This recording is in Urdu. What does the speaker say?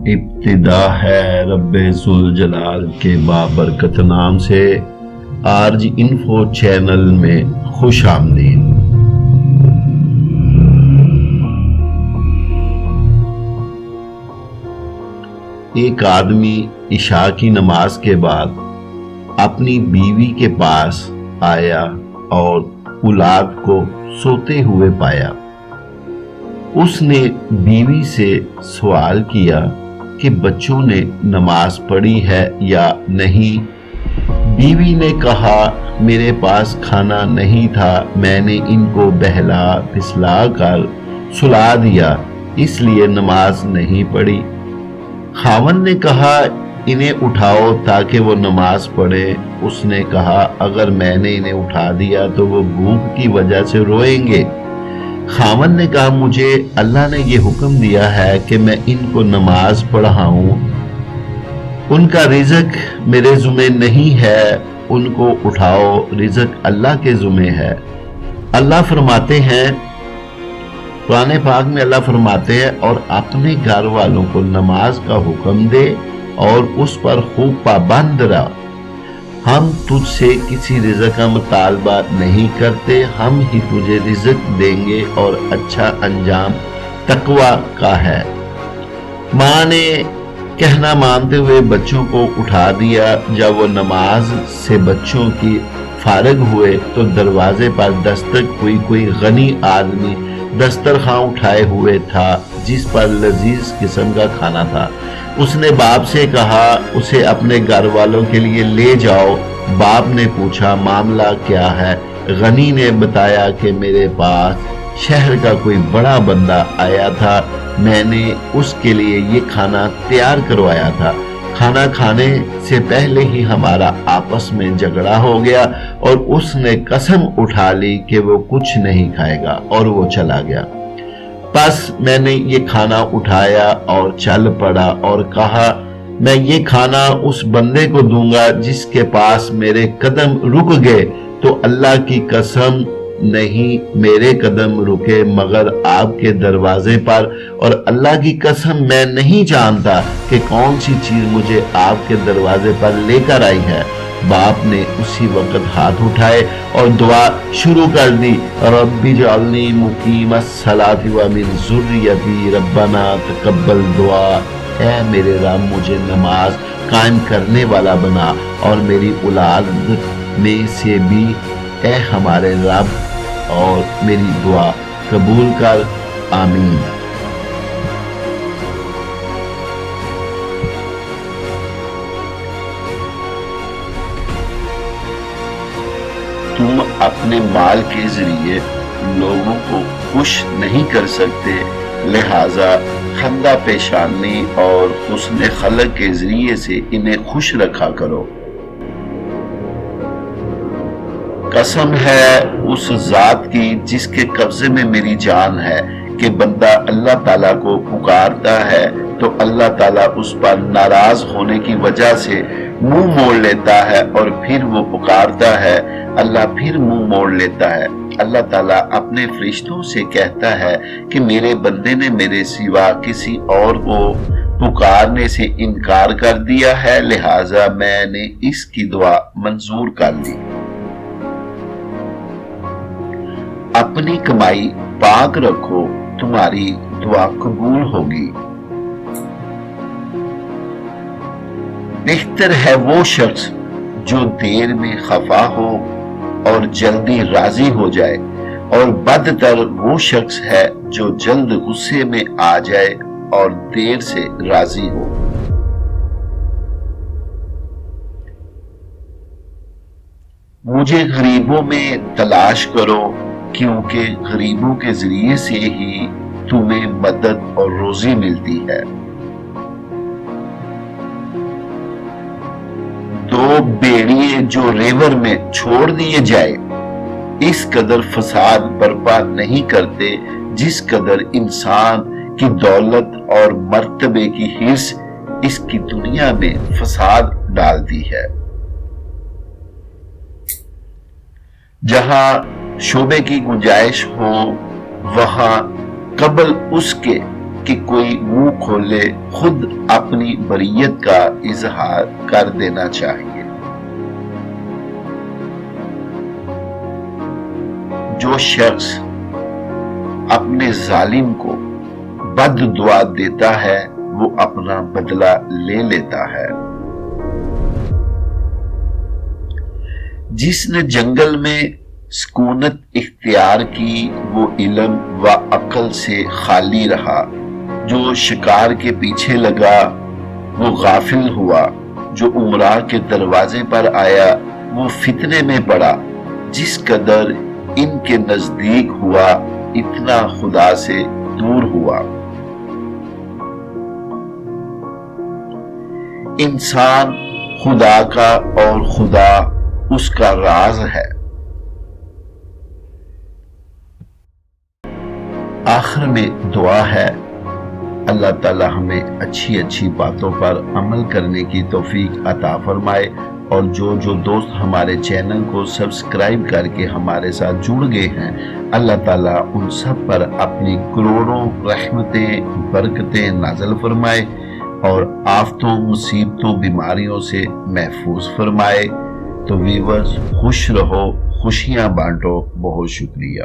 ابتدا ہے رب ذوالجلال کے بابرکت نام سے آرج انفو چینل میں خوش آمدید۔ ایک آدمی عشاء کی نماز کے بعد اپنی بیوی کے پاس آیا اور اولاد کو سوتے ہوئے پایا۔ اس نے بیوی سے سوال کیا کہ بچوں نے نماز پڑھی ہے یا نہیں؟ بیوی نے کہا میرے پاس کھانا نہیں تھا، میں نے ان کو بہلا پھسلا کر سلا دیا، اس لیے نماز نہیں پڑھی۔ خاوند نے کہا انہیں اٹھاؤ تاکہ وہ نماز پڑھے۔ اس نے کہا اگر میں نے انہیں اٹھا دیا تو وہ بھوک کی وجہ سے روئیں گے۔ خاوند نے کہا مجھے اللہ نے یہ حکم دیا ہے کہ میں ان کو نماز پڑھاؤں، ان کا رزق میرے ذمہ نہیں ہے، ان کو اٹھاؤ، رزق اللہ کے ذمہ ہے۔ اللہ فرماتے ہیں، قرآن پاک میں اللہ فرماتے ہیں، اور اپنے گھر والوں کو نماز کا حکم دے اور اس پر خوب پابند رہو۔ ہم تجھ سے کسی رزق کا مطالبہ نہیں کرتے، ہم ہی تجھے رزق دیں گے اور اچھا انجام تقوی کا ہے۔ ماں نے کہنا مانتے ہوئے بچوں کو اٹھا دیا۔ جب وہ نماز سے بچوں کی فارغ ہوئے تو دروازے پر دستک ہوئی۔ کوئی غنی آدمی دسترخوان اٹھائے ہوئے تھا جس پر لذیذ قسم کا کھانا تھا۔ اس نے باپ سے کہا اسے اپنے گھر والوں کے لیے لے جاؤ۔ باپ نے پوچھا معاملہ کیا ہے؟ غنی نے بتایا کہ میرے پاس شہر کا کوئی بڑا بندہ آیا تھا، میں نے اس کے لیے یہ کھانا تیار کروایا تھا۔ کھانا کھانے سے پہلے ہی ہمارا آپس میں جھگڑا ہو گیا اور اس نے قسم اٹھا لی کہ وہ کچھ نہیں کھائے گا اور وہ چلا گیا۔ پس میں نے یہ کھانا اٹھایا اور چل پڑا اور کہا میں یہ کھانا اس بندے کو دوں گا جس کے پاس میرے قدم رک گئے، تو اللہ کی قسم نہیں میرے قدم رکے مگر آپ کے دروازے پر، اور اللہ کی قسم میں نہیں جانتا کہ کون سی چیز مجھے آپ کے دروازے پر لے کر آئی ہے۔ باپ نے اسی وقت ہاتھ اٹھائے اور دعا شروع کر دی، رب اجعلنی مقیم الصلاۃ ومن ذریتی ربنا تقبل دعا، اے میرے رب مجھے نماز قائم کرنے والا بنا اور میری اولاد میں سے بھی اے ہمارے رب اور میری دعا قبول کر، آمین۔ تم اپنے مال کے ذریعے لوگوں کو خوش نہیں کر سکتے، لہذا خندہ پیشانی اور حسن خلق کے ذریعے سے انہیں خوش رکھا کرو۔ قسم ہے اس ذات کی جس کے قبضے میں میری جان ہے کہ بندہ اللہ تعالیٰ کو پکارتا ہے تو اللہ تعالیٰ اس پر ناراض ہونے کی وجہ سے منہ موڑ لیتا ہے، اور پھر وہ پکارتا ہے اللہ پھر منہ موڑ لیتا ہے۔ اللہ تعالیٰ اپنے فرشتوں سے کہتا ہے کہ میرے بندے نے میرے سوا کسی اور کو پکارنے سے انکار کر دیا ہے، لہٰذا میں نے اس کی دعا منظور کر لی۔ اپنی کمائی پاک رکھو، تمہاری دعا قبول ہوگی۔ بہتر ہے وہ شخص جو دیر میں خفا ہو اور جلدی راضی ہو جائے، اور بدتر وہ شخص ہے جو جلد غصے میں آ جائے اور دیر سے راضی ہو۔ مجھے غریبوں میں تلاش کرو، کیونکہ غریبوں کے ذریعے سے ہی تمہیں مدد اور روزی ملتی ہے۔ دو بیڑیے جو ریور میں چھوڑ دیے جائے اس قدر فساد برپا نہیں کرتے جس قدر انسان کی دولت اور مرتبے کی حرص اس کی دنیا میں فساد ڈالتی ہے۔ جہاں شعبے کی گنجائش ہو وہاں قبل اس کے کہ کوئی منہ کھولے خود اپنی بریت کا اظہار کر دینا چاہیے۔ جو شخص اپنے ظالم کو بد دعا دیتا ہے وہ اپنا بدلہ لے لیتا ہے۔ جس نے جنگل میں سکونت اختیار کی وہ علم و عقل سے خالی رہا، جو شکار کے پیچھے لگا وہ غافل ہوا، جو عمرہ کے دروازے پر آیا وہ فتنے میں پڑا، جس قدر ان کے نزدیک ہوا اتنا خدا سے دور ہوا۔ انسان خدا کا اور خدا اس کا راز ہے۔ آخر میں دعا ہے، اللہ تعالی ہمیں اچھی اچھی باتوں پر عمل کرنے کی توفیق عطا فرمائے، اور جو دوست ہمارے چینل کو سبسکرائب کر کے ہمارے ساتھ جڑ گئے ہیں، اللہ تعالیٰ ان سب پر اپنی کروڑوں رحمتیں برکتیں نازل فرمائے اور آفتوں مصیبتوں بیماریوں سے محفوظ فرمائے۔ تو ویورز خوش رہو، خوشیاں بانٹو، بہت شکریہ۔